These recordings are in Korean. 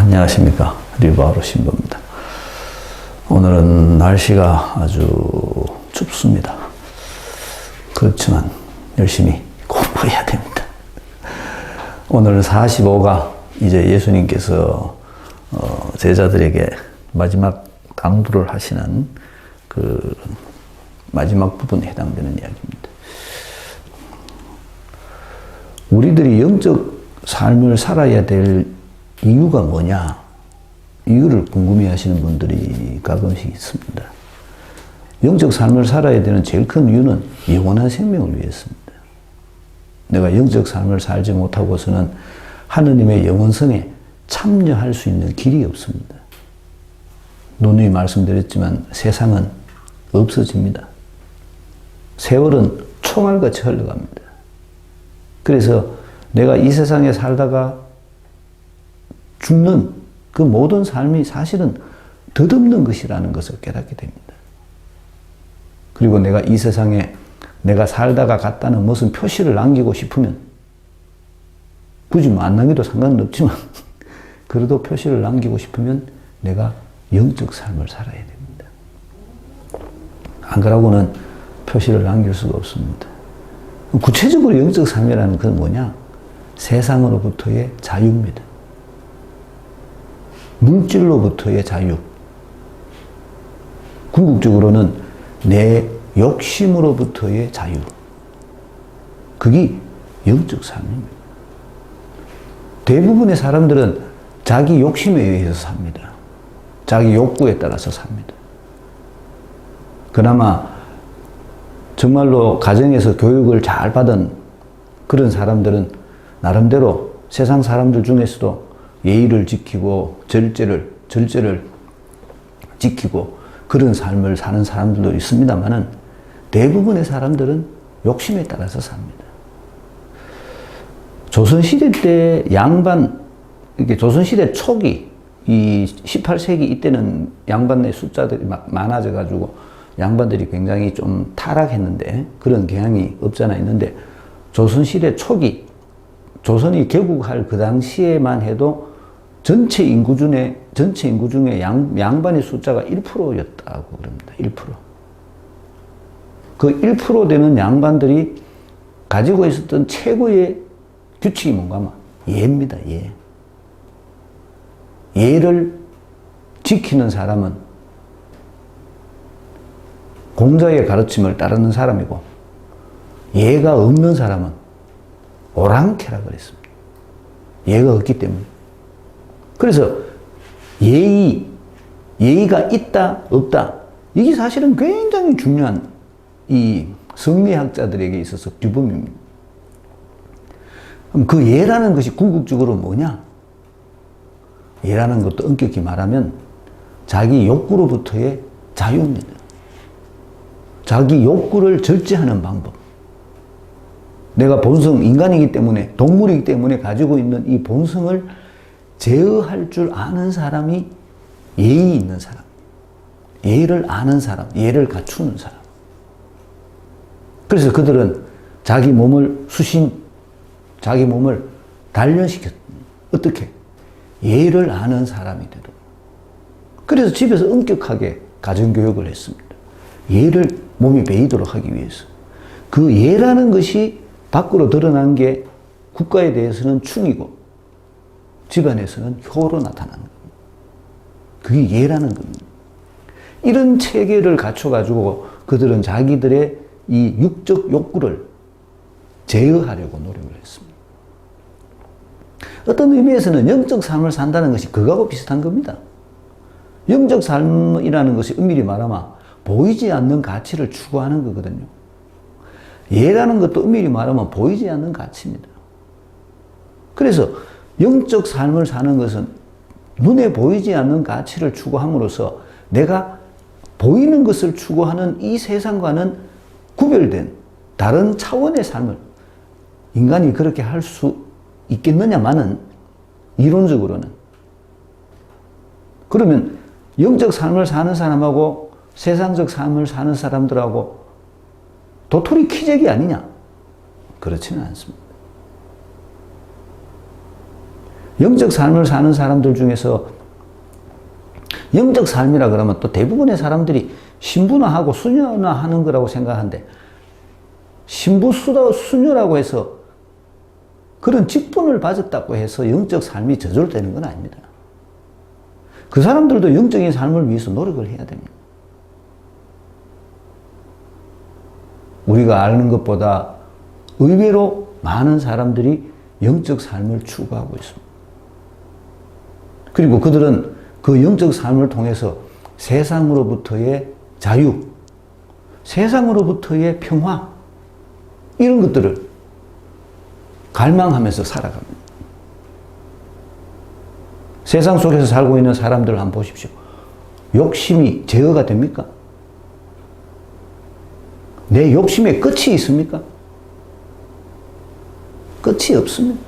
안녕하십니까. 류바오로 신부입니다. 오늘은 날씨가 아주 춥습니다. 그렇지만 열심히 공부해야 됩니다. 오늘 45가 이제 예수님께서 제자들에게 마지막 강구를 하시는 그 마지막 부분에 해당되는 이야기입니다. 우리들이 영적 삶을 살아야 될 이유가 뭐냐? 이유를 궁금해 하시는 분들이 가끔씩 있습니다. 영적 삶을 살아야 되는 제일 큰 이유는 영원한 생명을 위해서입니다. 내가 영적 삶을 살지 못하고서는 하느님의 영원성에 참여할 수 있는 길이 없습니다. 누누이 말씀드렸지만 세상은 없어집니다. 세월은 총알같이 흘러갑니다. 그래서 내가 이 세상에 살다가 죽는 그 모든 삶이 사실은 덧없는 것이라는 것을 깨닫게 됩니다. 그리고 내가 이 세상에 내가 살다가 갔다는 무슨 표시를 남기고 싶으면 굳이 뭐 안 남겨도 상관은 없지만 그래도 표시를 남기고 싶으면 내가 영적 삶을 살아야 됩니다. 안 그러고는 표시를 남길 수가 없습니다. 구체적으로 영적 삶이라는 건 뭐냐? 세상으로부터의 자유입니다. 물질로부터의 자유. 궁극적으로는 내 욕심으로부터의 자유. 그게 영적 삶입니다. 대부분의 사람들은 자기 욕심에 의해서 삽니다. 자기 욕구에 따라서 삽니다. 그나마 정말로 가정에서 교육을 잘 받은 그런 사람들은 나름대로 세상 사람들 중에서도 예의를 지키고 절제를 지키고 그런 삶을 사는 사람들도 있습니다만은 대부분의 사람들은 욕심에 따라서 삽니다. 조선시대 때 이게 조선시대 초기, 이 18세기 이때는 양반의 숫자들이 막 많아져가지고 양반들이 굉장히 좀 타락했는데 그런 경향이 없잖아 있는데 조선시대 초기, 조선이 개국할 그 당시에만 해도 전체 인구 중에 양반의 숫자가 1%였다고 그럽니다. 1%. 그 1% 되는 양반들이 가지고 있었던 최고의 규칙이 뭔가 하면 예입니다. 예. 예를 지키는 사람은 공자의 가르침을 따르는 사람이고 예가 없는 사람은 오랑캐라 그랬습니다. 예가 없기 때문에. 그래서 예의가 있다, 없다. 이게 사실은 굉장히 중요한 이 성리학자들에게 있어서 규범입니다. 그럼 그 예라는 것이 궁극적으로 뭐냐? 예라는 것도 엄격히 말하면 자기 욕구로부터의 자유입니다. 자기 욕구를 절제하는 방법. 내가 본성, 인간이기 때문에, 동물이기 때문에 가지고 있는 이 본성을 제어할 줄 아는 사람이 예의 있는 사람. 예를 아는 사람, 예를 갖추는 사람. 그래서 그들은 자기 몸을 자기 몸을 단련시켰다. 어떻게? 예를 아는 사람이 되도록. 그래서 집에서 엄격하게 가정교육을 했습니다. 예를 몸이 배이도록 하기 위해서. 그 예라는 것이 밖으로 드러난 게 국가에 대해서는 충이고 집안에서는 효로 나타나는 겁니다. 그게 예라는 겁니다. 이런 체계를 갖춰가지고 그들은 자기들의 이 육적 욕구를 제어하려고 노력을 했습니다. 어떤 의미에서는 영적 삶을 산다는 것이 그거하고 비슷한 겁니다. 영적 삶이라는 것이 엄밀히 말하면 보이지 않는 가치를 추구하는 거거든요. 예라는 것도 엄밀히 말하면 보이지 않는 가치입니다. 그래서 영적 삶을 사는 것은 눈에 보이지 않는 가치를 추구함으로써 내가 보이는 것을 추구하는 이 세상과는 구별된 다른 차원의 삶을 인간이 그렇게 할 수 있겠느냐마는 이론적으로는. 그러면 영적 삶을 사는 사람하고 세상적 삶을 사는 사람들하고 도토리 키재기 아니냐? 그렇지는 않습니다. 영적 삶을 사는 사람들 중에서 영적 삶이라 그러면 또 대부분의 사람들이 신분화하고 수녀화하는 거라고 생각하는데, 신부수녀라고 해서 그런 직분을 받았다고 해서 영적 삶이 저절되는 건 아닙니다. 그 사람들도 영적인 삶을 위해서 노력을 해야 됩니다. 우리가 아는 것보다 의외로 많은 사람들이 영적 삶을 추구하고 있습니다. 그리고 그들은 그 영적 삶을 통해서 세상으로부터의 자유, 세상으로부터의 평화, 이런 것들을 갈망하면서 살아갑니다. 세상 속에서 살고 있는 사람들을 한번 보십시오. 욕심이 제어가 됩니까? 내 욕심에 끝이 있습니까? 끝이 없습니다.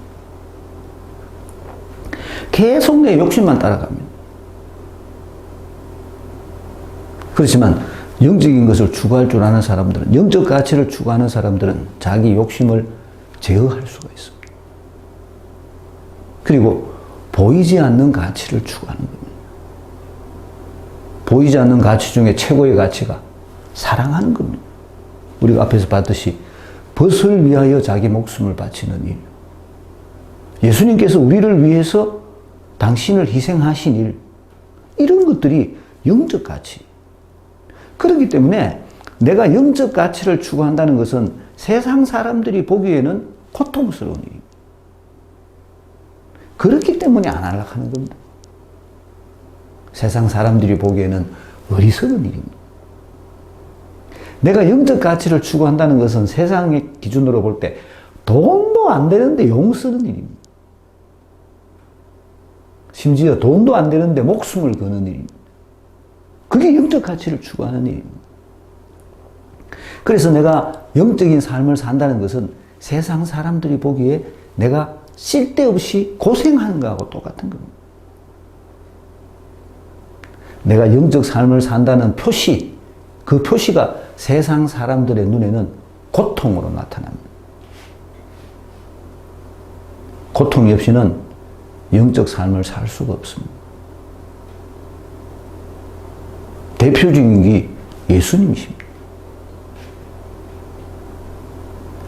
계속 내 욕심만 따라갑니다. 그렇지만 영적인 것을 추구할 줄 아는 사람들은, 영적 가치를 추구하는 사람들은 자기 욕심을 제어할 수가 있습니다. 그리고 보이지 않는 가치를 추구하는 겁니다. 보이지 않는 가치 중에 최고의 가치가 사랑하는 겁니다. 우리가 앞에서 봤듯이 벗을 위하여 자기 목숨을 바치는 일. 예수님께서 우리를 위해서 당신을 희생하신 일. 이런 것들이 영적 가치. 그렇기 때문에 내가 영적 가치를 추구한다는 것은 세상 사람들이 보기에는 고통스러운 일입니다. 그렇기 때문에 안 하려고 겁니다. 세상 사람들이 보기에는 어리석은 일입니다. 내가 영적 가치를 추구한다는 것은 세상의 기준으로 볼 때 돈도 안 되는데 용 쓰는 일입니다. 심지어 돈도 안 되는데 목숨을 거는 일입니다. 그게 영적 가치를 추구하는 일입니다. 그래서 내가 영적인 삶을 산다는 것은 세상 사람들이 보기에 내가 쓸데없이 고생하는 거하고 똑같은 겁니다. 내가 영적 삶을 산다는 표시, 그 표시가 세상 사람들의 눈에는 고통으로 나타납니다. 고통이 없이는 영적 삶을 살 수가 없습니다. 대표적인 게 예수님이십니다.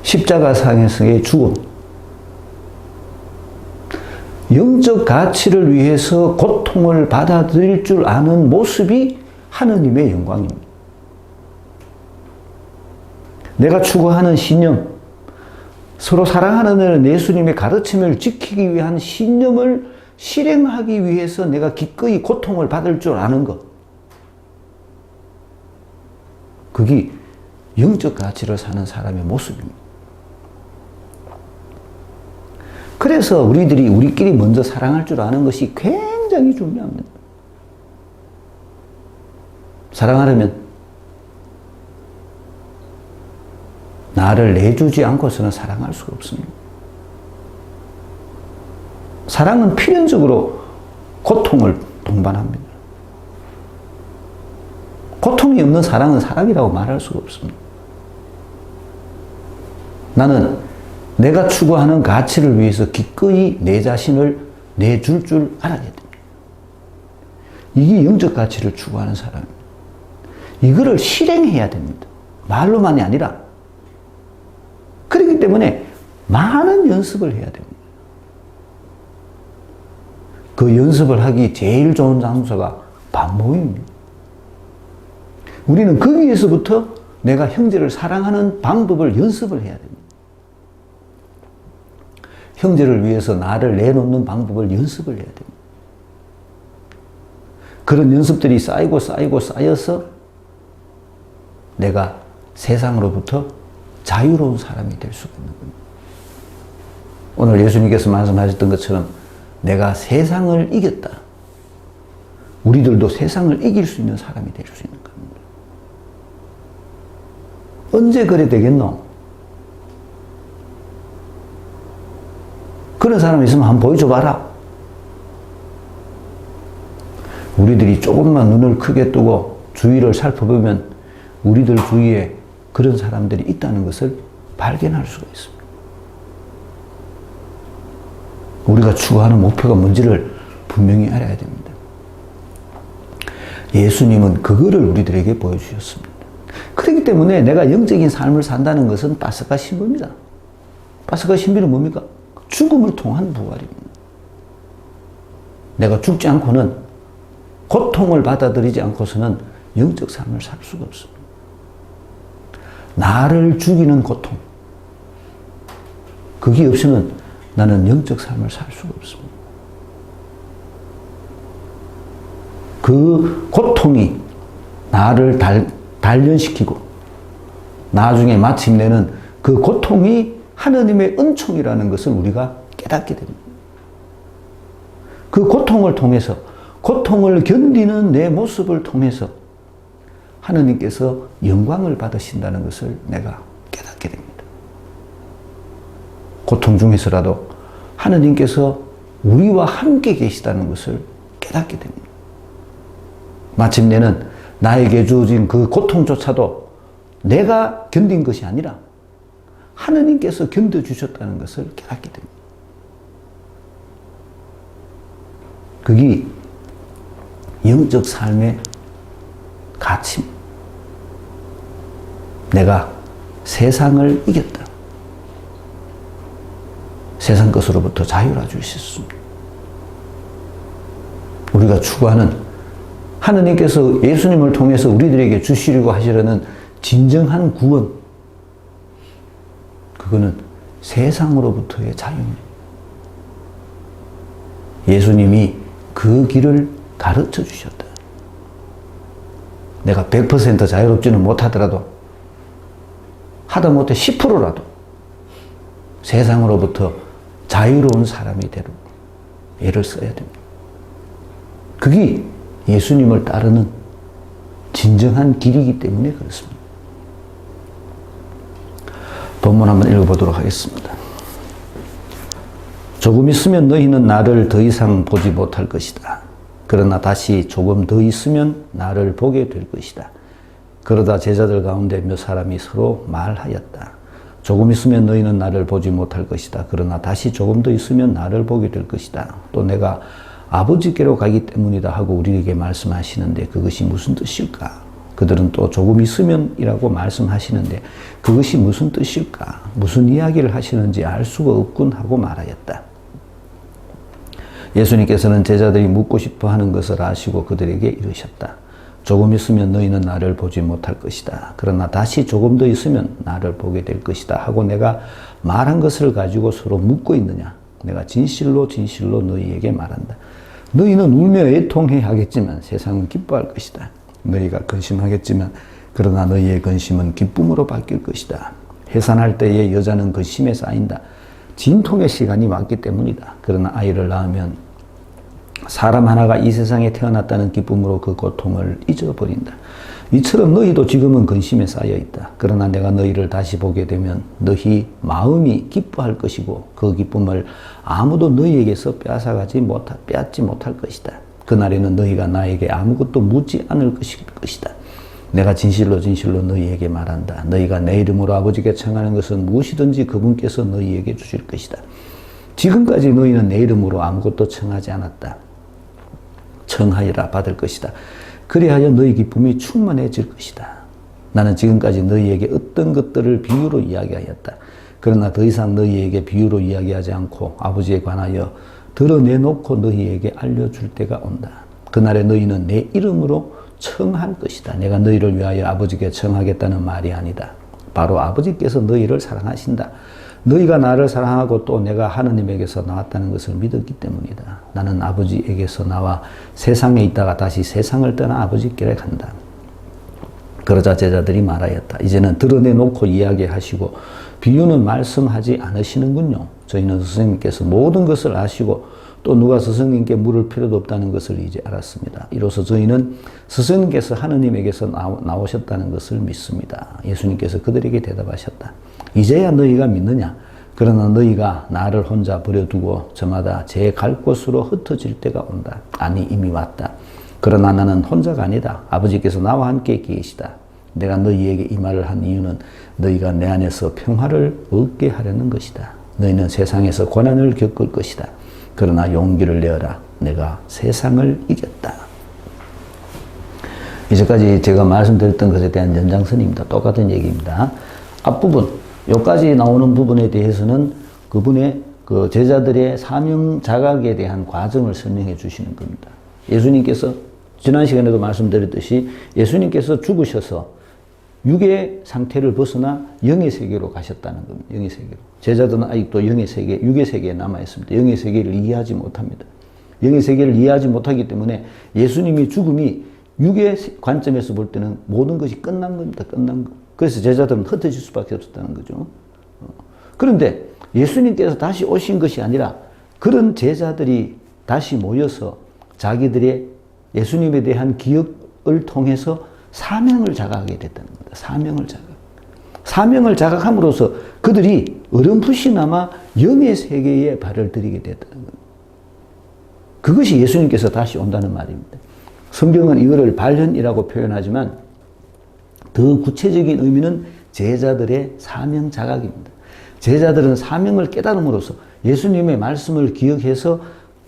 십자가상에서의 죽음. 영적 가치를 위해서 고통을 받아들일 줄 아는 모습이 하느님의 영광입니다. 내가 추구하는 신념, 서로 사랑하는 예수님의 가르침을 지키기 위한 신념을 실행하기 위해서 내가 기꺼이 고통을 받을 줄 아는 것. 그게 영적 가치를 사는 사람의 모습입니다. 그래서 우리끼리 먼저 사랑할 줄 아는 것이 굉장히 중요합니다. 사랑하려면 나를 내주지 않고서는 사랑할 수가 없습니다. 사랑은 필연적으로 고통을 동반합니다. 고통이 없는 사랑은 사랑이라고 말할 수가 없습니다. 나는 내가 추구하는 가치를 위해서 기꺼이 내 자신을 내줄 줄 알아야 됩니다. 이게 영적 가치를 추구하는 사람입니다. 이거를 실행해야 됩니다. 말로만이 아니라. 그렇기 때문에 많은 연습을 해야 됩니다. 그 연습을 하기 제일 좋은 장소가 반모임입니다. 우리는 거기에서부터 내가 형제를 사랑하는 방법을 연습을 해야 됩니다. 형제를 위해서 나를 내놓는 방법을 연습을 해야 됩니다. 그런 연습들이 쌓여서 내가 세상으로부터 자유로운 사람이 될 수가 있는 겁니다. 오늘 예수님께서 말씀하셨던 것처럼 내가 세상을 이겼다. 우리들도 세상을 이길 수 있는 사람이 될 수 있는 겁니다. 언제 그래 되겠노? 그런 사람 있으면 한번 보여줘봐라. 우리들이 조금만 눈을 크게 뜨고 주위를 살펴보면 우리들 주위에 그런 사람들이 있다는 것을 발견할 수가 있습니다. 우리가 추구하는 목표가 뭔지를 분명히 알아야 됩니다. 예수님은 그거를 우리들에게 보여주셨습니다. 그렇기 때문에 내가 영적인 삶을 산다는 것은 파스카 신부입니다. 파스카 신비는 뭡니까? 죽음을 통한 부활입니다. 내가 죽지 않고는, 고통을 받아들이지 않고서는 영적 삶을 살 수가 없습니다. 나를 죽이는 고통, 그게 없이는 나는 영적 삶을 살 수가 없습니다. 그 고통이 나를 단련시키고 나중에 마침내는 그 고통이 하느님의 은총이라는 것을 우리가 깨닫게 됩니다. 그 고통을 통해서, 고통을 견디는 내 모습을 통해서 하느님께서 영광을 받으신다는 것을 내가 깨닫게 됩니다. 고통 중에서라도 하느님께서 우리와 함께 계시다는 것을 깨닫게 됩니다. 마침내는 나에게 주어진 그 고통조차도 내가 견딘 것이 아니라 하느님께서 견뎌주셨다는 것을 깨닫게 됩니다. 그게 영적 삶의 가치입니다. 내가 세상을 이겼다. 세상 것으로부터 자유를 주셨습니다. 우리가 추구하는 하느님께서 예수님을 통해서 우리들에게 주시려고 하시려는 진정한 구원, 그거는 세상으로부터의 자유입니다. 예수님이 그 길을 가르쳐 주셨다. 내가 100% 자유롭지는 못하더라도 하다못해 10%라도 세상으로부터 자유로운 사람이 되도록 애를 써야 됩니다. 그게 예수님을 따르는 진정한 길이기 때문에 그렇습니다. 본문 한번 읽어보도록 하겠습니다. 조금 있으면 너희는 나를 더 이상 보지 못할 것이다. 그러나 다시 조금 더 있으면 나를 보게 될 것이다. 그러다 제자들 가운데 몇 사람이 서로 말하였다. 조금 있으면 너희는 나를 보지 못할 것이다. 그러나 다시 조금 더 있으면 나를 보게 될 것이다. 또 내가 아버지께로 가기 때문이다 하고 우리에게 말씀하시는데 그것이 무슨 뜻일까? 그들은 또 조금 있으면 이라고 말씀하시는데 그것이 무슨 뜻일까? 무슨 이야기를 하시는지 알 수가 없군 하고 말하였다. 예수님께서는 제자들이 묻고 싶어 하는 것을 아시고 그들에게 이르셨다. 조금 있으면 너희는 나를 보지 못할 것이다. 그러나 다시 조금 더 있으면 나를 보게 될 것이다 하고 내가 말한 것을 가지고 서로 묻고 있느냐? 내가 진실로 진실로 너희에게 말한다. 너희는 울며 애통해 하겠지만 세상은 기뻐할 것이다. 너희가 근심하겠지만 그러나 너희의 근심은 기쁨으로 바뀔 것이다. 해산할 때에 여자는 근심에 쌓인다. 진통의 시간이 왔기 때문이다. 그러나 아이를 낳으면 사람 하나가 이 세상에 태어났다는 기쁨으로 그 고통을 잊어버린다. 이처럼 너희도 지금은 근심에 쌓여 있다. 그러나 내가 너희를 다시 보게 되면 너희 마음이 기뻐할 것이고 그 기쁨을 아무도 너희에게서 빼앗지 못할 것이다. 그날에는 너희가 나에게 아무것도 묻지 않을 것이다. 내가 진실로 진실로 너희에게 말한다. 너희가 내 이름으로 아버지께 청하는 것은 무엇이든지 그분께서 너희에게 주실 것이다. 지금까지 너희는 내 이름으로 아무것도 청하지 않았다. 청하여라 받을 것이다. 그리하여 너희 기쁨이 충만해질 것이다. 나는 지금까지 너희에게 어떤 것들을 비유로 이야기하였다. 그러나 더 이상 너희에게 비유로 이야기하지 않고 아버지에 관하여 드러내놓고 너희에게 알려줄 때가 온다. 그날에 너희는 내 이름으로 청할 것이다. 내가 너희를 위하여 아버지께 청하겠다는 말이 아니다. 바로 아버지께서 너희를 사랑하신다. 너희가 나를 사랑하고 또 내가 하느님에게서 나왔다는 것을 믿었기 때문이다. 나는 아버지에게서 나와 세상에 있다가 다시 세상을 떠나 아버지께로 간다. 그러자 제자들이 말하였다. 이제는 드러내놓고 이야기하시고 비유는 말씀하지 않으시는군요. 저희는 스승님께서 모든 것을 아시고 또 누가 스승님께 물을 필요도 없다는 것을 이제 알았습니다. 이로써 저희는 스승님께서 하느님에게서 나오셨다는 것을 믿습니다. 예수님께서 그들에게 대답하셨다. 이제야 너희가 믿느냐? 그러나 너희가 나를 혼자 버려두고 저마다 제 갈 곳으로 흩어질 때가 온다. 아니 이미 왔다. 그러나 나는 혼자가 아니다. 아버지께서 나와 함께 계시다. 내가 너희에게 이 말을 한 이유는 너희가 내 안에서 평화를 얻게 하려는 것이다. 너희는 세상에서 고난을 겪을 것이다. 그러나 용기를 내어라. 내가 세상을 이겼다. 이제까지 제가 말씀드렸던 것에 대한 연장선입니다. 똑같은 얘기입니다. 앞부분, 여기까지 나오는 부분에 대해서는 그분의 그 제자들의 사명 자각에 대한 과정을 설명해 주시는 겁니다. 예수님께서 지난 시간에도 말씀드렸듯이 예수님께서 죽으셔서 육의 상태를 벗어나 영의 세계로 가셨다는 겁니다. 영의 세계로. 제자들은 아직도 영의 세계, 육의 세계에 남아 있습니다. 영의 세계를 이해하지 못합니다. 영의 세계를 이해하지 못하기 때문에 예수님이 죽음이 육의 관점에서 볼 때는 모든 것이 끝난 겁니다. 끝난 거. 그래서 제자들은 흩어질 수밖에 없었다는 거죠. 그런데 예수님께서 다시 오신 것이 아니라 그런 제자들이 다시 모여서 자기들의 예수님에 대한 기억을 통해서 사명을 자각하게 됐다는 겁니다. 사명을 자각. 사명을 자각함으로써 그들이 어렴풋이나마 영의 세계에 발을 들이게 됐다는 겁니다. 그것이 예수님께서 다시 온다는 말입니다. 성경은 이거를 발현이라고 표현하지만 더 구체적인 의미는 제자들의 사명 자각입니다. 제자들은 사명을 깨달음으로써 예수님의 말씀을 기억해서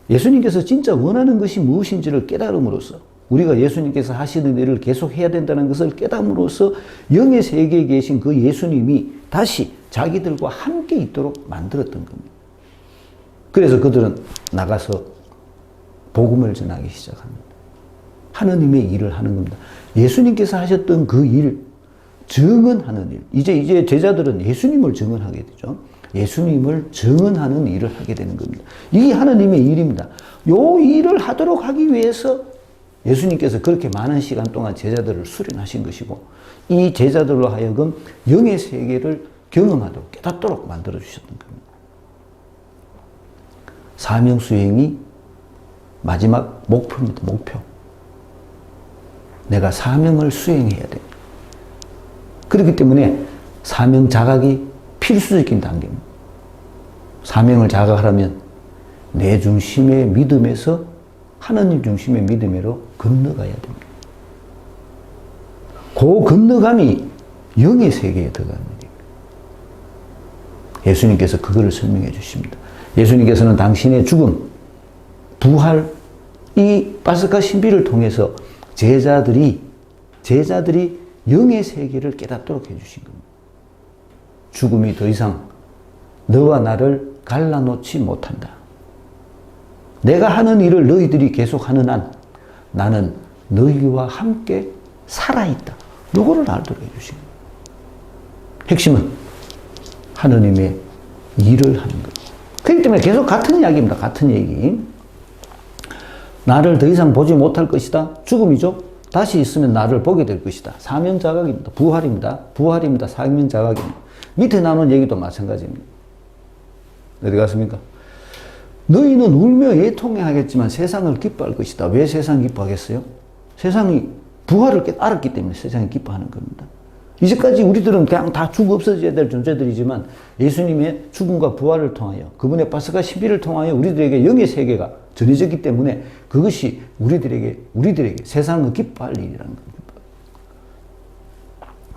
예수님께서 진짜 원하는 것이 무엇인지를 깨달음으로써 우리가 예수님께서 하시는 일을 계속 해야 된다는 것을 깨달음으로써 영의 세계에 계신 그 예수님이 다시 자기들과 함께 있도록 만들었던 겁니다. 그래서 그들은 나가서 복음을 전하기 시작합니다. 하느님의 일을 하는 겁니다. 예수님께서 하셨던 그 일, 증언하는 일. 이제 제자들은 예수님을 증언하게 되죠. 예수님을 증언하는 일을 하게 되는 겁니다. 이게 하느님의 일입니다. 요 일을 하도록 하기 위해서 예수님께서 그렇게 많은 시간 동안 제자들을 수련하신 것이고 이 제자들로 하여금 영의 세계를 경험하도록 깨닫도록 만들어 주셨던 겁니다. 사명 수행이 마지막 목표입니다. 목표. 내가 사명을 수행해야 됩니다. 그렇기 때문에 사명 자각이 필수적인 단계입니다. 사명을 자각하려면 내 중심의 믿음에서 하나님 중심의 믿음으로 건너가야 됩니다. 그 건너감이 영의 세계에 들어가는 일입니다. 예수님께서 그거를 설명해 주십니다. 예수님께서는 당신의 죽음, 부활, 이 파스카 신비를 통해서 제자들이 영의 세계를 깨닫도록 해주신 겁니다. 죽음이 더 이상 너와 나를 갈라놓지 못한다. 내가 하는 일을 너희들이 계속하는 한 나는 너희와 함께 살아있다. 요거를 알도록 해주신 겁니다. 핵심은 하느님의 일을 하는 것. 그렇기 때문에 계속 같은 이야기입니다. 같은 얘기. 나를 더 이상 보지 못할 것이다. 죽음이죠. 다시 있으면 나를 보게 될 것이다. 사명자각입니다. 부활입니다. 부활입니다. 사명자각입니다. 밑에 나눈 얘기도 마찬가지입니다. 어디 갔습니까? 너희는 울며 애통해하겠지만 세상을 기뻐할 것이다. 왜 세상 기뻐하겠어요? 세상이 부활을 알았기 때문에 세상이 기뻐하는 겁니다. 이제까지 우리들은 그냥 다 죽어 없어져야 될 존재들이지만 예수님의 죽음과 부활을 통하여 그분의 파스카 신비를 통하여 우리들에게 영의 세계가 전해졌기 때문에 그것이 우리들에게 세상을 기뻐할 일이라는 겁니다.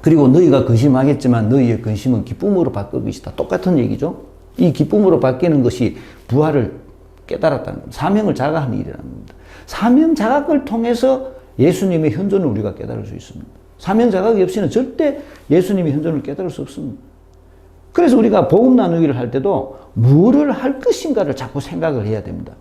그리고 너희가 근심하겠지만 너희의 근심은 기쁨으로 바뀔 것이다. 똑같은 얘기죠. 이 기쁨으로 바뀌는 것이 부활을 깨달았다는 겁니다. 사명을 자각하는 일이라는 겁니다. 사명 자각을 통해서 예수님의 현존을 우리가 깨달을 수 있습니다. 사명 자각이 없이는 절대 예수님의 현존을 깨달을 수 없습니다. 그래서 우리가 복음 나누기를 할 때도 뭐를 할 것인가를 자꾸 생각을 해야 됩니다.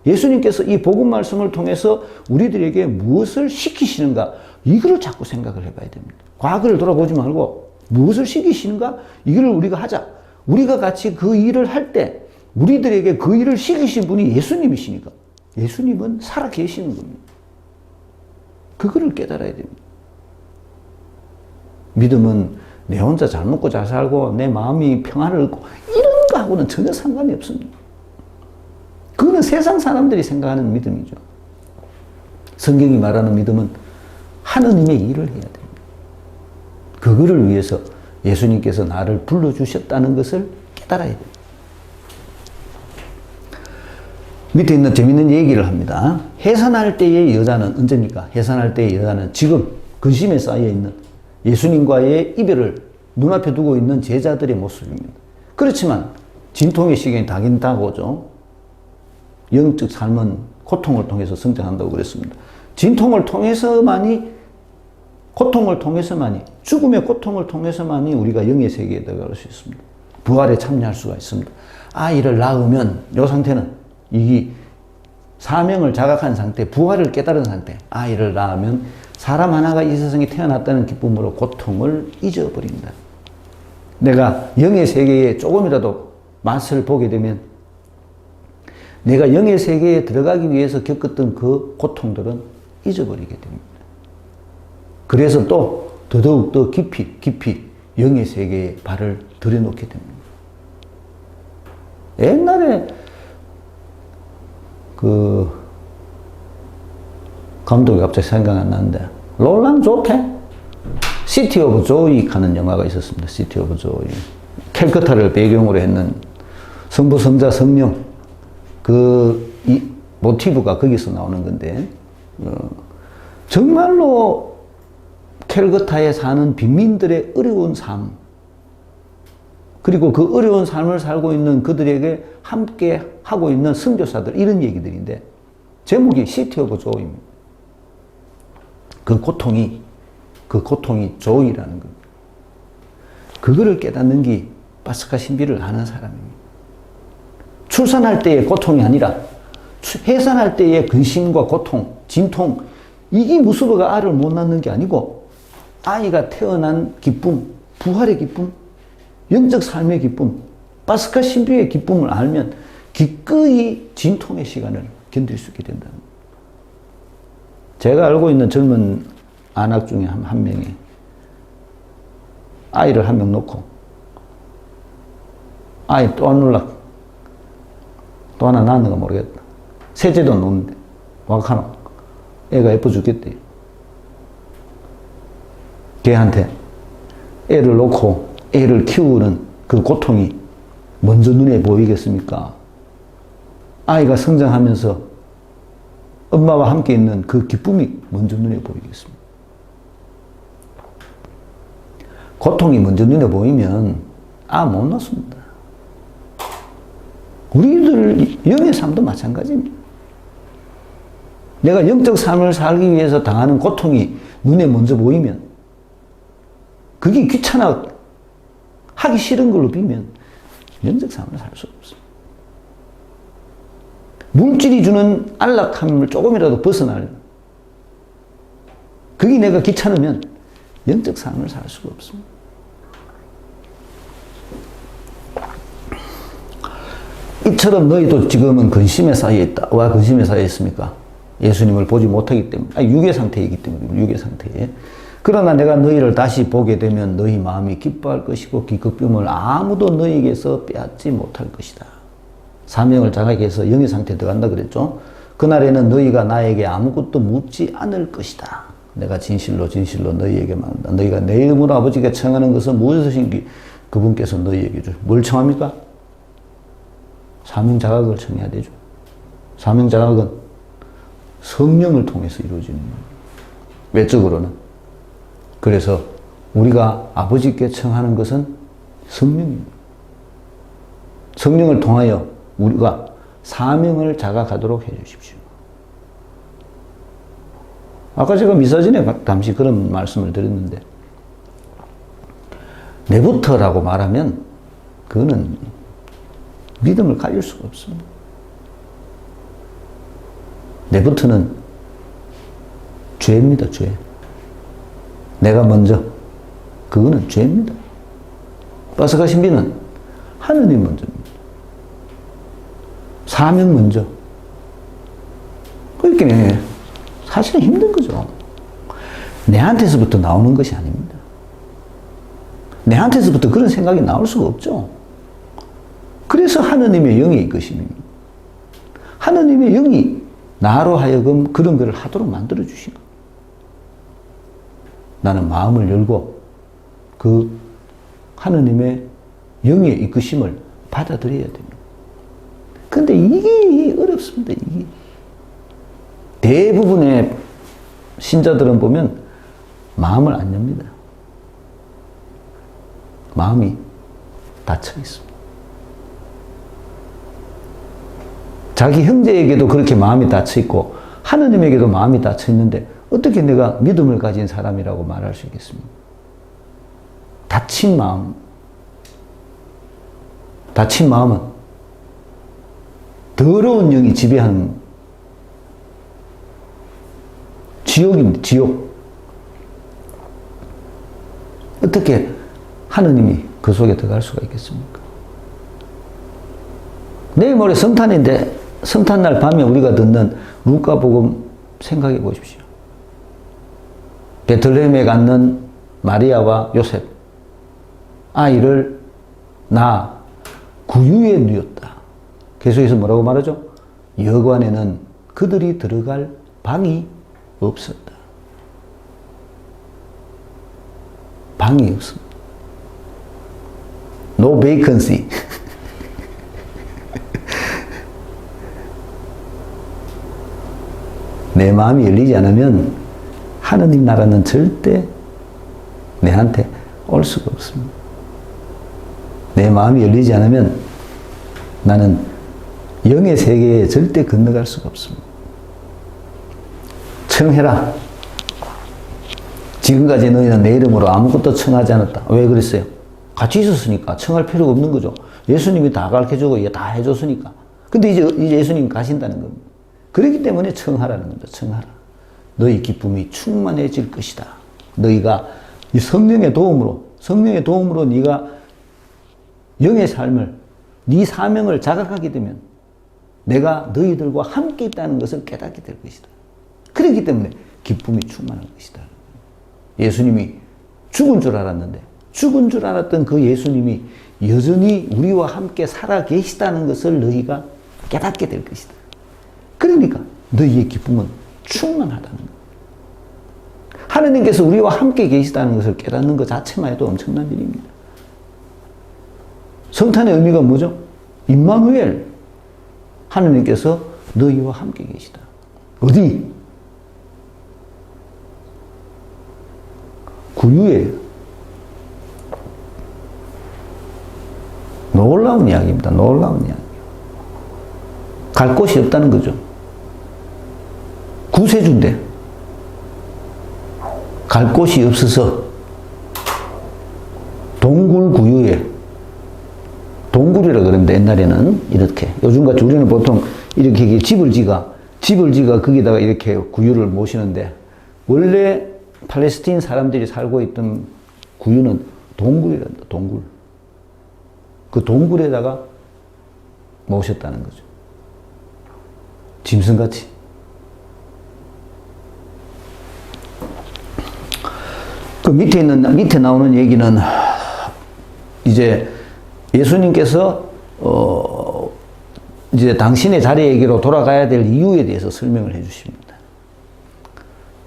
예수님께서 이 복음 말씀을 통해서 우리들에게 무엇을 시키시는가 이거를 자꾸 생각을 해봐야 됩니다. 과거를 돌아보지 말고 무엇을 시키시는가 이거를 우리가 하자. 우리가 같이 그 일을 할 때 우리들에게 그 일을 시키신 분이 예수님이시니까 예수님은 살아 계시는 겁니다. 그거를 깨달아야 됩니다. 믿음은 내 혼자 잘 먹고 잘 살고 내 마음이 평안을 얻고 이런 거하고는 전혀 상관이 없습니다. 그거는 세상 사람들이 생각하는 믿음이죠. 성경이 말하는 믿음은 하느님의 일을 해야 됩니다. 그거를 위해서 예수님께서 나를 불러주셨다는 것을 깨달아야 됩니다. 밑에 있는 재밌는 얘기를 합니다. 해산할 때의 여자는 언제입니까? 해산할 때의 여자는 지금 근심에 쌓여 있는 예수님과의 이별을 눈앞에 두고 있는 제자들의 모습입니다. 그렇지만 진통의 시간이 당긴 다가오죠. 영적 삶은 고통을 통해서 성장한다고 그랬습니다. 진통을 통해서만이, 고통을 통해서만이, 죽음의 고통을 통해서만이 우리가 영의 세계에 들어갈 수 있습니다. 부활에 참여할 수가 있습니다. 아이를 낳으면 이 상태는 이게 사명을 자각한 상태, 부활을 깨달은 상태, 아이를 낳으면 사람 하나가 이 세상에 태어났다는 기쁨으로 고통을 잊어버립니다. 내가 영의 세계에 조금이라도 맛을 보게 되면 내가 영의 세계에 들어가기 위해서 겪었던 그 고통들은 잊어버리게 됩니다. 그래서 또 더더욱 더 깊이 영의 세계에 발을 들여놓게 됩니다. 옛날에 그 감독이 갑자기 생각 안 나는데 롤랑 조테? 시티 오브 조이 하는 영화가 있었습니다. 시티 오브 조이. 캘커타를 배경으로 했는 성부, 성자, 성령 이 모티브가 거기서 나오는 건데 정말로 캘커타에 사는 빈민들의 어려운 삶 그리고 그 어려운 삶을 살고 있는 그들에게 함께 하고 있는 선교사들 이런 얘기들인데 제목이 시티 오브 조이입니다. 그 고통이 조이라는 겁니다. 그거를 깨닫는 게 파스카 신비를 아는 사람입니다. 출산할 때의 고통이 아니라 해산할 때의 근심과 고통, 진통 이게 무수부가 알을 못 낳는 게 아니고 아이가 태어난 기쁨, 부활의 기쁨, 영적 삶의 기쁨, 파스카 신비의 기쁨을 알면 기꺼이 진통의 시간을 견딜 수 있게 된다. 제가 알고 있는 젊은 안악 중에 한 명이 아이를 한 명 놓고 아이 또 안 놀라 또 하나 낳았는가 모르겠다. 셋째도 놓는데 와카노 애가 예뻐 죽겠대. 걔한테 애를 놓고 애를 키우는 그 고통이 먼저 눈에 보이겠습니까? 아이가 성장하면서 엄마와 함께 있는 그 기쁨이 먼저 눈에 보이겠습니다. 고통이 먼저 눈에 보이면 못 낳습니다. 우리들 영의 삶도 마찬가지입니다. 내가 영적 삶을 살기 위해서 당하는 고통이 눈에 먼저 보이면 그게 귀찮아 하기 싫은 걸로 비면 영적 삶을 살 수 없습니다. 물질이 주는 안락함을 조금이라도 벗어날 그게 내가 귀찮으면 영적 삶을 살 수가 없습니다. 이처럼 너희도 지금은 근심의 사이에 있다. 왜 근심의 사이에 있습니까? 예수님을 보지 못하기 때문에, 육의 상태이기 때문에, 육의 상태에. 그러나 내가 너희를 다시 보게 되면 너희 마음이 기뻐할 것이고 기쁨을 아무도 너희에게서 빼앗지 못할 것이다. 사명을 자각해서 영의 상태에 들어간다 그랬죠. 그날에는 너희가 나에게 아무것도 묻지 않을 것이다. 내가 진실로 너희에게 말한다. 너희가 내 이름으로 아버지께 청하는 것은 무엇이신지 그분께서 너희에게 줄. 뭘 청합니까? 사명 자각을 청해야 되죠. 사명 자각은 성령을 통해서 이루어지는 거예요. 외적으로는. 그래서 우리가 아버지께 청하는 것은 성령입니다. 성령을 통하여 우리가 사명을 자각하도록 해 주십시오. 아까 제가 미사전에 잠시 그런 말씀을 드렸는데 내부터라고 말하면 그거는 믿음을 가질 수가 없습니다. 내부터는 죄입니다. 죄. 내가 먼저. 그거는 죄입니다. 파스카 신비는 하느님 먼저입니다. 사명 먼저. 그렇게 사실은 힘든 거죠. 내한테서부터 나오는 것이 아닙니다. 내한테서부터 그런 생각이 나올 수가 없죠. 그래서 하느님의 영이 것입니다. 하느님의 영이 나로 하여금 그런 것을 하도록 만들어 주신 겁니다. 나는 마음을 열고 그 하느님의 영의 이끄심을 받아들여야 됩니다. 근데 이게 어렵습니다. 이게. 대부분의 신자들은 보면 마음을 안 엽니다. 마음이 닫혀 있습니다. 자기 형제에게도 그렇게 마음이 닫혀 있고 하느님에게도 마음이 닫혀 있는데 어떻게 내가 믿음을 가진 사람이라고 말할 수 있겠습니까? 닫힌 마음. 닫힌 마음은 더러운 영이 지배하는 지옥입니다. 지옥. 어떻게 하느님이 그 속에 들어갈 수가 있겠습니까? 내일 모레 성탄인데 성탄날 밤에 우리가 듣는 루카복음 생각해 보십시오. 베들레헴에 갔는 마리아와 요셉, 아이를 낳아 구유에 누였다. 계속해서 뭐라고 말하죠? 여관에는 그들이 들어갈 방이 없었다. 방이 없습니다. No vacancy. 내 마음이 열리지 않으면 하느님 나라는 절대 내한테 올 수가 없습니다. 내 마음이 열리지 않으면 나는 영의 세계에 절대 건너갈 수가 없습니다. 청해라. 지금까지 너희는 내 이름으로 아무것도 청하지 않았다. 왜 그랬어요? 같이 있었으니까 청할 필요가 없는 거죠. 예수님이 다 가르쳐주고 다 해줬으니까. 근데 이제 예수님이 가신다는 겁니다. 그렇기 때문에 청하라는 겁니다. 청하라. 너희 기쁨이 충만해질 것이다. 너희가 이 성령의 도움으로 네가 영의 삶을, 네 사명을 자각하게 되면 내가 너희들과 함께 있다는 것을 깨닫게 될 것이다. 그렇기 때문에 기쁨이 충만할 것이다. 예수님이 죽은 줄 알았는데 죽은 줄 알았던 그 예수님이 여전히 우리와 함께 살아 계시다는 것을 너희가 깨닫게 될 것이다. 그러니까 너희의 기쁨은 충만하다는 거예요. 하느님께서 우리와 함께 계시다는 것을 깨닫는 것 자체만 해도 엄청난 일입니다. 성탄의 의미가 뭐죠? 임마누엘. 하느님께서 너희와 함께 계시다. 어디? 구유예요. 놀라운 이야기입니다. 놀라운 이야기. 갈 곳이 없다는 거죠. 구세주인데 갈 곳이 없어서 동굴구유에, 동굴이라 그러는데 옛날에는 이렇게, 요즘같이 우리는 보통 이렇게 집을 지가 거기다가 이렇게 구유를 모시는데 원래 팔레스틴 사람들이 살고 있던 구유는 동굴이란다. 동굴. 그 동굴에다가 모셨다는 거죠. 짐승같이. 그 밑에 나오는 얘기는 이제 예수님께서 이제 당신의 자리에게로 돌아가야 될 이유에 대해서 설명을 해 주십니다.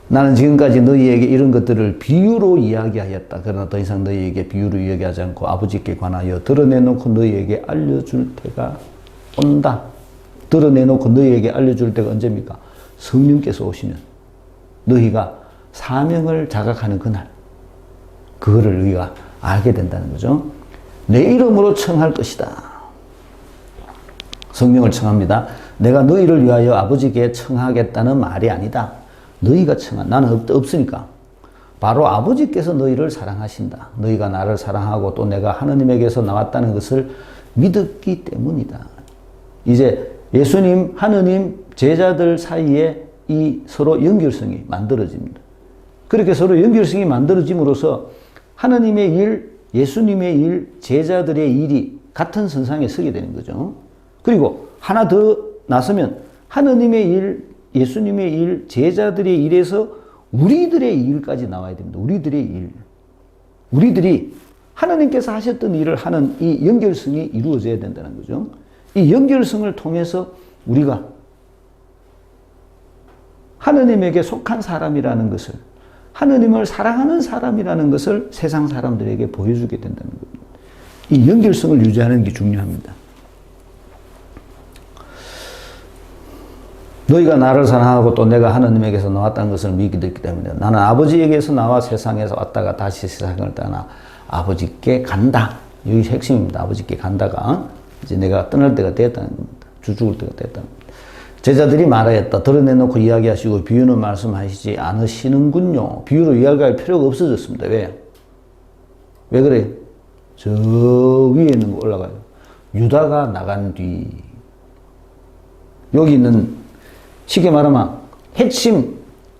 나는 지금까지 너희에게 이런 것들을 비유로 이야기하였다. 그러나 더 이상 너희에게 비유로 이야기하지 않고 아버지께 관하여 드러내놓고 너희에게 알려줄 때가 온다. 드러내놓고 너희에게 알려줄 때가 언제입니까? 성령께서 오시면 너희가 사명을 자각하는 그날, 그거를 너희가 알게 된다는 거죠. 내 이름으로 청할 것이다. 성령을 청합니다. 내가 너희를 위하여 아버지께 청하겠다는 말이 아니다. 너희가 청한, 나는 없으니까. 바로 아버지께서 너희를 사랑하신다. 너희가 나를 사랑하고 또 내가 하느님에게서 나왔다는 것을 믿었기 때문이다. 이제 예수님, 하느님, 제자들 사이에 이 서로 연결성이 만들어집니다. 그렇게 서로 연결성이 만들어짐으로써 하느님의 일, 예수님의 일, 제자들의 일이 같은 선상에 서게 되는 거죠. 그리고 하나 더 나서면 하느님의 일, 예수님의 일, 제자들의 일에서 우리들의 일까지 나와야 됩니다. 우리들의 일. 우리들이 하나님께서 하셨던 일을 하는 이 연결성이 이루어져야 된다는 거죠. 이 연결성을 통해서 우리가 하느님에게 속한 사람이라는 것을, 하느님을 사랑하는 사람이라는 것을 세상 사람들에게 보여주게 된다는 겁니다. 이 연결성을 유지하는 게 중요합니다. 너희가 나를 사랑하고 또 내가 하느님에게서 나왔다는 것을 믿게 됐기 때문에 나는 아버지에게서 나와 세상에서 왔다가 다시 세상을 떠나 아버지께 간다. 여기 핵심입니다. 아버지께 간다가 이제 내가 떠날 때가 됐다는 겁니다. 죽을 때가 됐다는 겁니다. 제자들이 말하였다. 드러내놓고 이야기하시고 비유는 말씀하시지 않으시는군요. 비유로 이야기할 필요가 없어졌습니다. 왜? 왜 그래요? 저 위에 있는 거 올라가요. 유다가 나간 뒤. 여기 있는 쉽게 말하면 핵심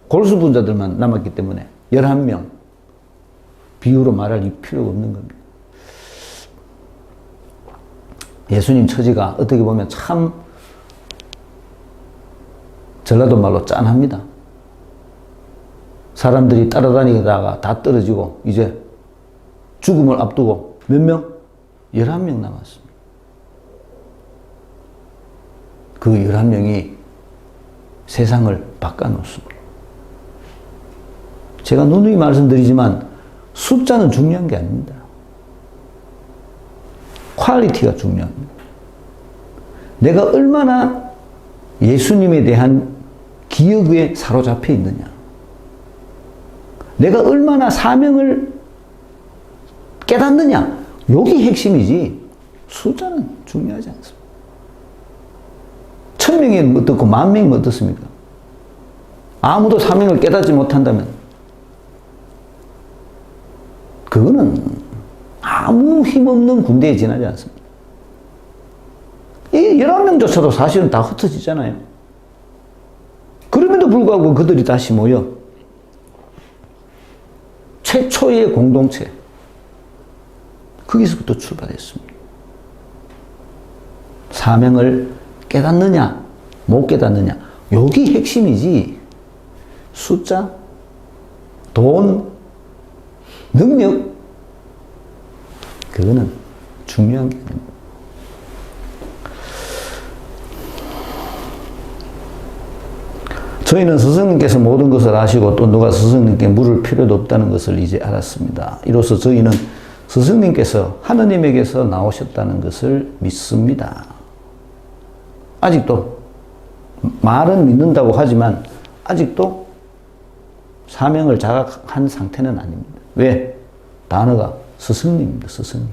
골수분자들만 남았기 때문에 11명. 비유로 말할 필요가 없는 겁니다. 예수님 처지가 어떻게 보면 참 전라도 말로 짠합니다. 사람들이 따라다니다가 다 떨어지고 이제 죽음을 앞두고 몇 명? 11명 남았습니다. 그 11명이 세상을 바꿔놓습니다. 제가 누누이 말씀드리지만 숫자는 중요한 게 아닙니다. 퀄리티가 중요합니다. 내가 얼마나 예수님에 대한 기억에 사로잡혀 있느냐. 내가 얼마나 사명을 깨닫느냐. 여기 핵심이지 숫자는 중요하지 않습니다. 1000명이 어떻고 10,000명이 어떻습니까? 아무도 사명을 깨닫지 못한다면 그거는 아무 힘없는 군대에 지나지 않습니다. 이 11명조차도 사실은 다 흩어지잖아요. 그럼에도 불구하고 그들이 다시 모여 최초의 공동체 거기서부터 출발했습니다. 사명을 깨닫느냐 못 깨닫느냐 여기 핵심이지 숫자, 돈, 능력 그거는 중요한 게 아닙니다. 저희는 스승님께서 모든 것을 아시고 또 누가 스승님께 물을 필요도 없다는 것을 이제 알았습니다. 이로써 저희는 스승님께서 하느님에게서 나오셨다는 것을 믿습니다. 아직도 말은 믿는다고 하지만 아직도 사명을 자각한 상태는 아닙니다. 왜? 단어가 스승님입니다. 스승님.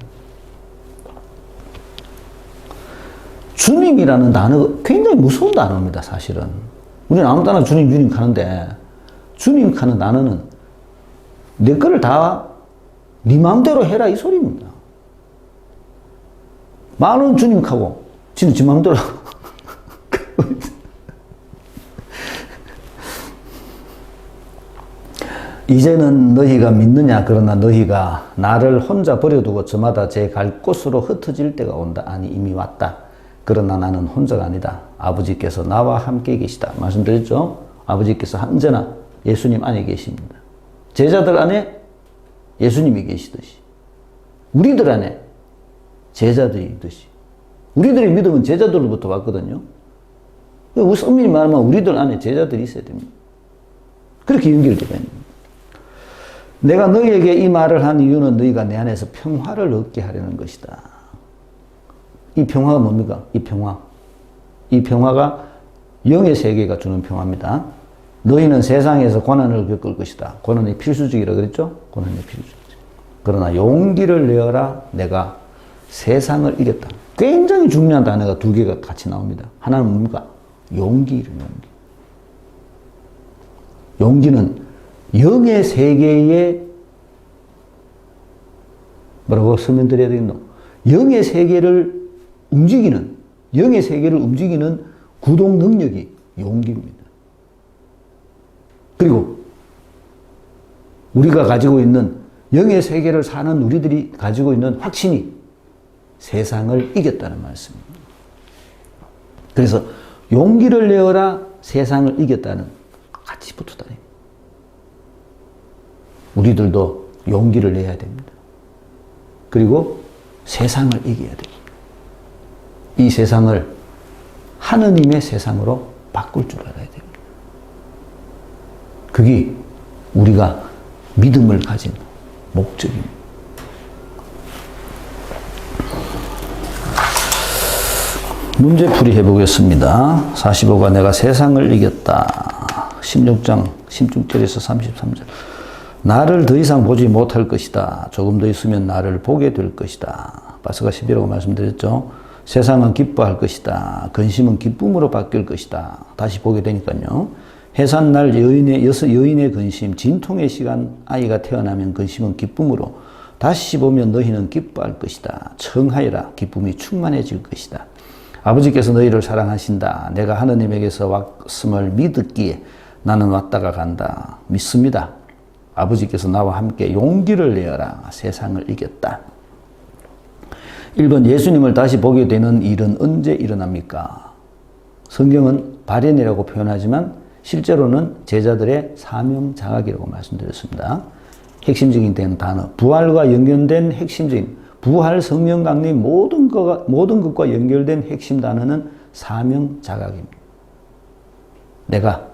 주님이라는 단어가 굉장히 무서운 단어입니다. 사실은. 우리는 아무 때나 주님 주님 하는데 주님 하는 단어는 내 거를 다 네 마음대로 해라 이 소리입니다. 말은 주님 하고 지는 지 마음대로 하고 이제는 너희가 믿느냐 그러나 너희가 나를 혼자 버려두고 저마다 제 갈 곳으로 흩어질 때가 온다. 아니 이미 왔다. 그러나 나는 혼자가 아니다. 아버지께서 나와 함께 계시다. 말씀드렸죠? 아버지께서 언제나 예수님 안에 계십니다. 제자들 안에 예수님이 계시듯이 우리들 안에 제자들이 있듯이 우리들의 믿음은 제자들로부터 왔거든요. 우리 엄밀히 말하면 우리들 안에 제자들이 있어야 됩니다. 그렇게 연결되어 있는 겁니다. 내가 너희에게 이 말을 한 이유는 너희가 내 안에서 평화를 얻게 하려는 것이다. 이 평화가 뭡니까? 이 평화. 이 평화가 영의 세계가 주는 평화입니다. 너희는 세상에서 고난을 겪을 것이다. 고난이 필수적이라 그랬죠? 고난이 필수적. 그러나 용기를 내어라. 내가 세상을 이겼다. 굉장히 중요한 단어가 두 개가 같이 나옵니다. 하나는 뭡니까? 용기를 용기. 용기는 영의 세계에 뭐라고 설명드려야 되겠노? 영의 세계를 움직이는 구동 능력이 용기입니다. 그리고 우리가 가지고 있는 영의 세계를 사는 우리들이 가지고 있는 확신이 세상을 이겼다는 말씀입니다. 그래서 용기를 내어라 세상을 이겼다는 같이 붙어 다닙니다. 우리들도 용기를 내야 됩니다. 그리고 세상을 이겨야 됩니다. 이 세상을 하느님의 세상으로 바꿀 줄 알아야 됩니다. 그게 우리가 믿음을 가진 목적입니다. 문제풀이 해보겠습니다. 45가 내가 세상을 이겼다. 16장 16절에서 33절. 나를 더 이상 보지 못할 것이다. 조금 더 있으면 나를 보게 될 것이다. 바스가 10이라고 말씀드렸죠. 세상은 기뻐할 것이다. 근심은 기쁨으로 바뀔 것이다. 다시 보게 되니까요. 해산날 여인의 근심, 진통의 시간 아이가 태어나면 근심은 기쁨으로 다시 보면 너희는 기뻐할 것이다. 청하여라. 기쁨이 충만해질 것이다. 아버지께서 너희를 사랑하신다. 내가 하느님에게서 왔음을 믿었기에 나는 왔다가 간다. 믿습니다. 아버지께서 나와 함께 용기를 내어라. 세상을 이겼다. 1번 예수님을 다시 보게 되는 일은 언제 일어납니까? 성경은 발현이라고 표현하지만 실제로는 제자들의 사명 자각이라고 말씀드렸습니다. 핵심적인 단어, 부활과 연결된 핵심적인 부활 성령 강림 모든 것과 연결된 핵심 단어는 사명 자각입니다. 내가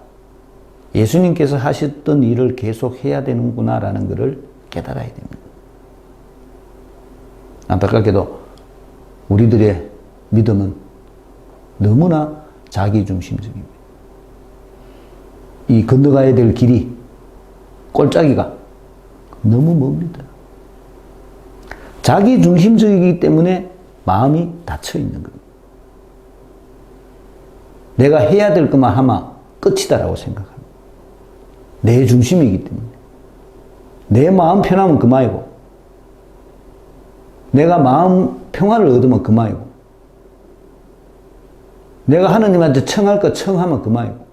예수님께서 하셨던 일을 계속 해야 되는구나라는 것을 깨달아야 됩니다. 안타깝게도 우리들의 믿음은 너무나 자기중심적입니다. 이 건너가야 될 길이, 골짜기가 너무 멉니다. 자기중심적이기 때문에 마음이 닫혀있는 겁니다. 내가 해야 될 것만 하면 끝이다라고 생각합니다. 내 중심이기 때문에. 내 마음 편하면 그만이고, 내가 마음 평화를 얻으면 그만이고, 내가 하느님한테 청할 거 청하면 그만이고,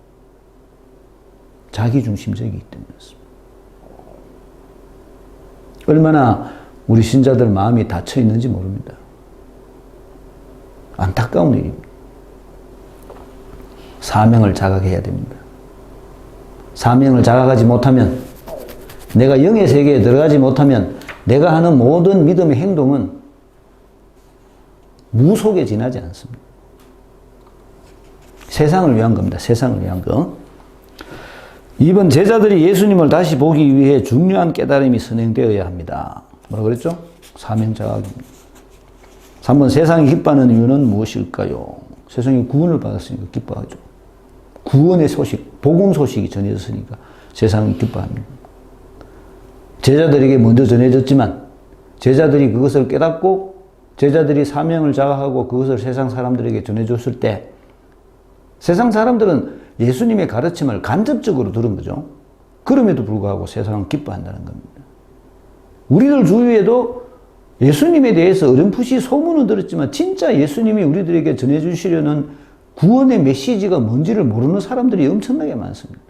자기중심적이기 때문이었습니다. 얼마나 우리 신자들 마음이 닫혀 있는지 모릅니다. 안타까운 일입니다. 사명을 자각해야 됩니다. 사명을 자각하지 못하면, 내가 영의 세계에 들어가지 못하면 내가 하는 모든 믿음의 행동은 무속에 지나지 않습니다. 세상을 위한 겁니다. 세상을 위한 거. 2번 제자들이 예수님을 다시 보기 위해 중요한 깨달음이 선행되어야 합니다. 뭐라고 그랬죠? 사명 자각입니다. 3번 세상이 기뻐하는 이유는 무엇일까요? 세상이 구원을 받았으니까 기뻐하죠. 구원의 소식, 복음 소식이 전해졌으니까 세상이 기뻐합니다. 제자들에게 먼저 전해졌지만 제자들이 그것을 깨닫고 제자들이 사명을 자각하고 그것을 세상 사람들에게 전해줬을 때 세상 사람들은 예수님의 가르침을 간접적으로 들은 거죠. 그럼에도 불구하고 세상은 기뻐한다는 겁니다. 우리들 주위에도 예수님에 대해서 어렴풋이 소문은 들었지만 진짜 예수님이 우리들에게 전해주시려는 구원의 메시지가 뭔지를 모르는 사람들이 엄청나게 많습니다.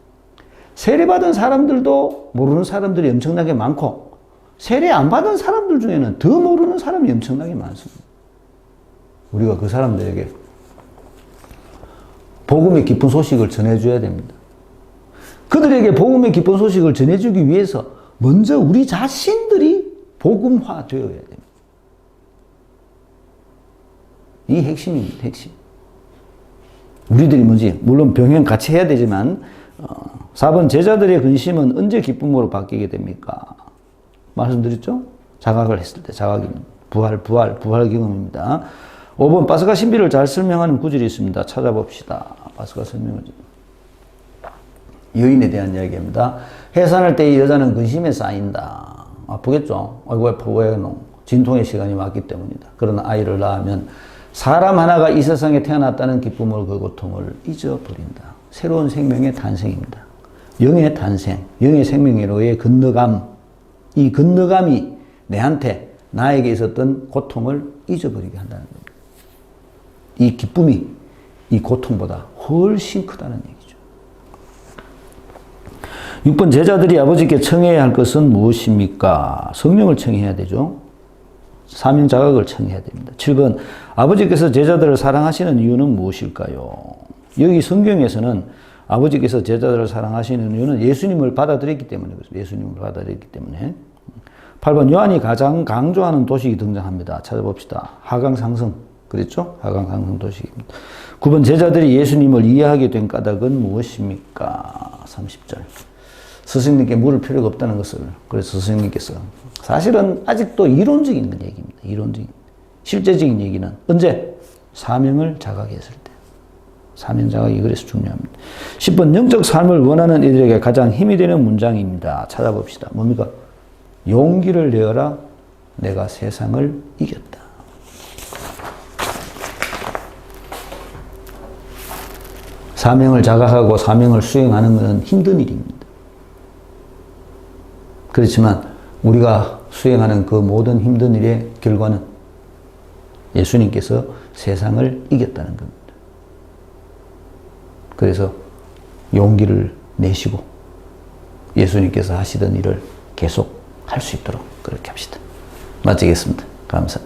세례받은 사람들도 모르는 사람들이 엄청나게 많고 세례 안 받은 사람들 중에는 더 모르는 사람이 엄청나게 많습니다. 우리가 그 사람들에게 복음의 기쁜 소식을 전해줘야 됩니다. 그들에게 복음의 기쁜 소식을 전해주기 위해서 먼저 우리 자신들이 복음화 되어야 됩니다. 이 핵심입니다. 핵심. 우리들이 뭔지 물론 병행 같이 해야 되지만 4번 제자들의 근심은 언제 기쁨으로 바뀌게 됩니까? 말씀드렸죠? 자각을 했을 때 자각입니다. 부활 경험입니다. 5번 파스카 신비를 잘 설명하는 구절이 있습니다. 찾아봅시다. 파스카 설명을. 여인에 대한 이야기입니다. 해산할 때 이 여자는 근심에 쌓인다. 아프겠죠? 아이고 왜 진통의 시간이 왔기 때문이다. 그러나 아이를 낳으면 사람 하나가 이 세상에 태어났다는 기쁨을 그 고통을 잊어버린다. 새로운 생명의 탄생입니다. 영의 탄생, 영의 생명으로의 건너감. 이 건너감이 나에게 있었던 고통을 잊어버리게 한다는 겁니다. 이 기쁨이 이 고통보다 훨씬 크다는 얘기죠. 6번 제자들이 아버지께 청해야 할 것은 무엇입니까? 성령을 청해야 되죠. 사명 자각을 청해야 됩니다. 7번 아버지께서 제자들을 사랑하시는 이유는 무엇일까요? 여기 성경에서는 아버지께서 제자들을 사랑하시는 이유는 예수님을 받아들였기 때문에 그렇습니다. 예수님을 받아들였기 때문에. 8번 요한이 가장 강조하는 도식이 등장합니다. 찾아봅시다. 하강상승. 그랬죠? 하강상승 도식입니다. 9번 제자들이 예수님을 이해하게 된 까닭은 무엇입니까? 30절. 스승님께 물을 필요가 없다는 것을. 그래서 스승님께서 사실은 아직도 이론적인 얘기입니다. 이론적인. 실제적인 얘기는 언제? 사명을 자각했을 때. 사명 자각이 그래서 중요합니다. 10번 영적 삶을 원하는 이들에게 가장 힘이 되는 문장입니다. 찾아봅시다. 뭡니까? 용기를 내어라. 내가 세상을 이겼다. 사명을 자각하고 사명을 수행하는 것은 힘든 일입니다. 그렇지만 우리가 수행하는 그 모든 힘든 일의 결과는 예수님께서 세상을 이겼다는 겁니다. 그래서 용기를 내시고 예수님께서 하시던 일을 계속 할 수 있도록 그렇게 합시다. 마치겠습니다. 감사합니다.